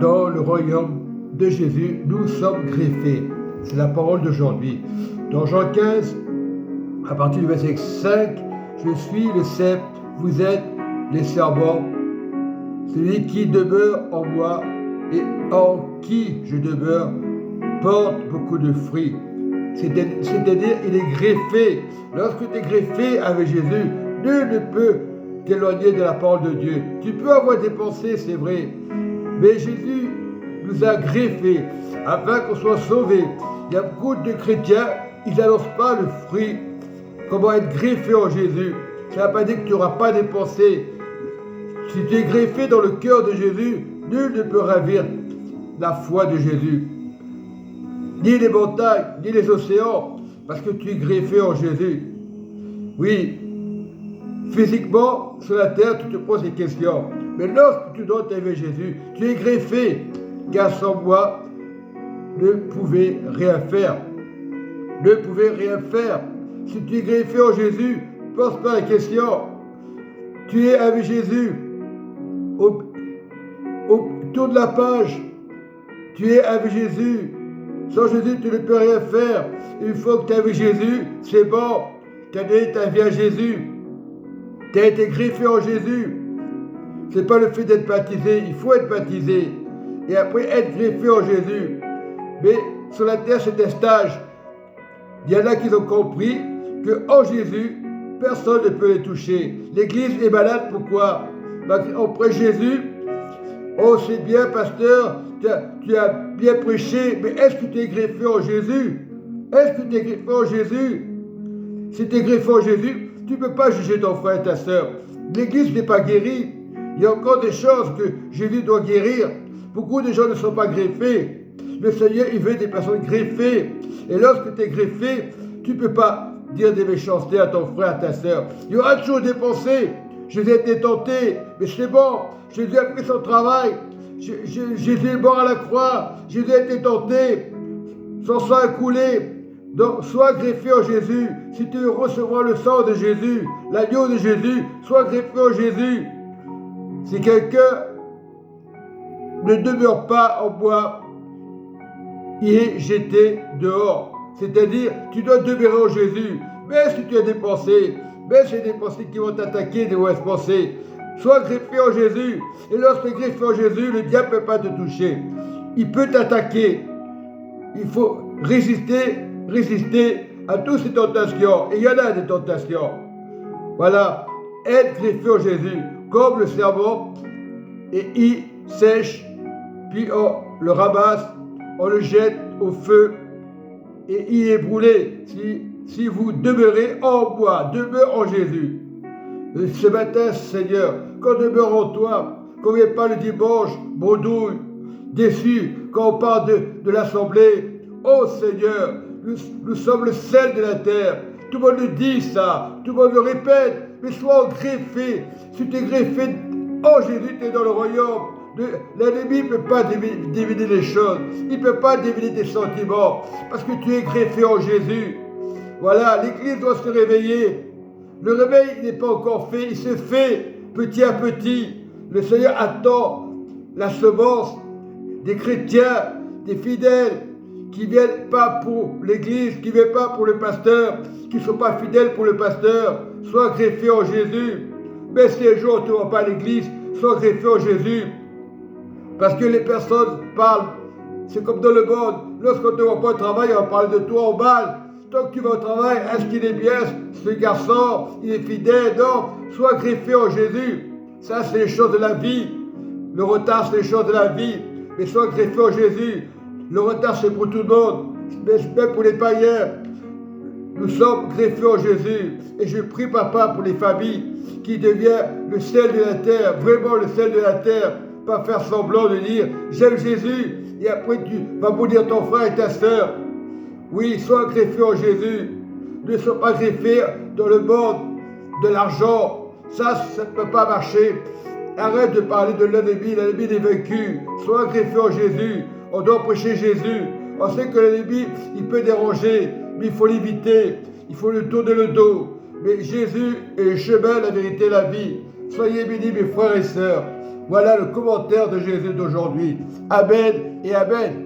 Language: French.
dans le royaume de Jésus, nous sommes greffés. C'est la parole d'aujourd'hui. Dans Jean 15, à partir du verset 5, je suis le cep, vous êtes les serpents. Celui qui demeure en moi et en qui je demeure porte beaucoup de fruits. C'est-à-dire, il est greffé. Lorsque tu es greffé avec Jésus, nul ne peut t'éloigner de la parole de Dieu. Tu peux avoir des pensées, c'est vrai, mais Jésus nous a greffés afin qu'on soit sauvés. Il y a beaucoup de chrétiens, ils n'annoncent pas le fruit. Comment être greffé en Jésus? Ça ne veut pas dire que tu n'auras pas des pensées. Si tu es greffé dans le cœur de Jésus, nul ne peut ravir la foi de Jésus. Ni les montagnes, ni les océans, parce que tu es greffé en Jésus. Oui, physiquement, sur la terre, tu te poses des questions. Mais lorsque tu dois t'aimer Jésus, tu es greffé, car sans moi, ne pouvez rien faire. Ne pouvez rien faire. Si tu es greffé en Jésus, ne pose pas la question. Tu es avec Jésus. Autour de la page, tu es avec Jésus. Sans Jésus, tu ne peux rien faire. Une fois que tu es avec Jésus, c'est bon. Tu as donné ta vie à Jésus. Tu as été greffé en Jésus. Ce n'est pas le fait d'être baptisé. Il faut être baptisé. Et après, être greffé en Jésus. Mais sur la terre, c'est un stage. Il y en a qui ont compris qu'en Jésus, personne ne peut les toucher. L'Église est malade, pourquoi? On prêche Jésus. Oh, c'est bien, pasteur, tu as bien prêché, mais est-ce que tu es greffé en Jésus? Est-ce que tu es greffé en Jésus? Si tu es greffé en Jésus, tu ne peux pas juger ton frère et ta soeur. L'Église n'est pas guérie. Il y a encore des choses que Jésus doit guérir. Beaucoup de gens ne sont pas greffés. Le Seigneur, il veut des personnes greffées. Et lorsque tu es greffé, tu ne peux pas dire des méchancetés à ton frère, à ta soeur. Il y aura toujours des pensées. Jésus a été tenté, mais c'est bon. Jésus a fait son travail. Jésus est mort à la croix. Jésus a été tenté. Son sang a coulé. Donc, sois greffé en Jésus. Si tu veux recevoir le sang de Jésus, l'agneau de Jésus, sois greffé en Jésus. Si quelqu'un ne demeure pas en moi, il est jeté dehors. C'est-à-dire, tu dois demeurer en Jésus. Mais si tu as des pensées, mais c'est des pensées qui vont t'attaquer, des mauvaises pensées. Sois greffé en Jésus. Et lorsque tu es greffé en Jésus, le diable ne peut pas te toucher. Il peut t'attaquer. Il faut résister à toutes ces tentations. Et il y en a des tentations. Voilà. Être greffé en Jésus, comme le serment, et il sèche, puis on le ramasse, on le jette au feu, et il est brûlé. Si vous demeurez en moi, demeure en Jésus. Ce matin, Seigneur, qu'on demeure en toi, qu'on ne vienne pas le dimanche, bredouille, déçu, quand on parle de l'assemblée. Oh Seigneur, nous sommes le sel de la terre. Tout le monde le dit ça, tout le monde le répète, mais sois greffé. Si tu es greffé en Jésus, tu es dans le royaume. L'ennemi ne peut pas deviner les choses, il ne peut pas deviner tes sentiments, parce que tu es greffé en Jésus. Voilà, l'Église doit se réveiller. Le réveil n'est pas encore fait, il se fait petit à petit. Le Seigneur attend la semence des chrétiens, des fidèles, qui ne viennent pas pour l'Église, qui ne viennent pas pour le pasteur, qui ne sont pas fidèles pour le pasteur. Sois greffé en Jésus. Mais si un jour tu ne vas pas à l'Église, sois greffé en Jésus. Parce que les personnes parlent, c'est comme dans le monde. Lorsqu'on ne te voit pas au travail, on va parler de toi en mal. Tant que tu vas au travail, est-ce qu'il est bien, ce garçon, il est fidèle? Non, sois greffé en Jésus. Ça, c'est les choses de la vie. Le retard, c'est les choses de la vie. Mais sois greffé en Jésus. Le retard, c'est pour tout le monde, même pour les païens. Nous sommes greffés en Jésus. Et je prie, Papa, pour les familles qui deviennent le sel de la terre, vraiment le sel de la terre. Pas faire semblant de dire « j'aime Jésus » et après tu vas maudire ton frère et ta soeur. Oui, sois greffé en Jésus. Ne sois pas greffé dans le monde de l'argent. Ça ne peut pas marcher. Arrête de parler de l'ennemi est vaincu. Sois greffé en Jésus. On doit prêcher Jésus. On sait que l'ennemi, il peut déranger, mais il faut l'éviter. Il faut lui tourner le dos. Mais Jésus est le chemin, la vérité, la vie. Soyez bénis, mes frères et sœurs. Voilà le commentaire de Jésus d'aujourd'hui. Amen et Amen.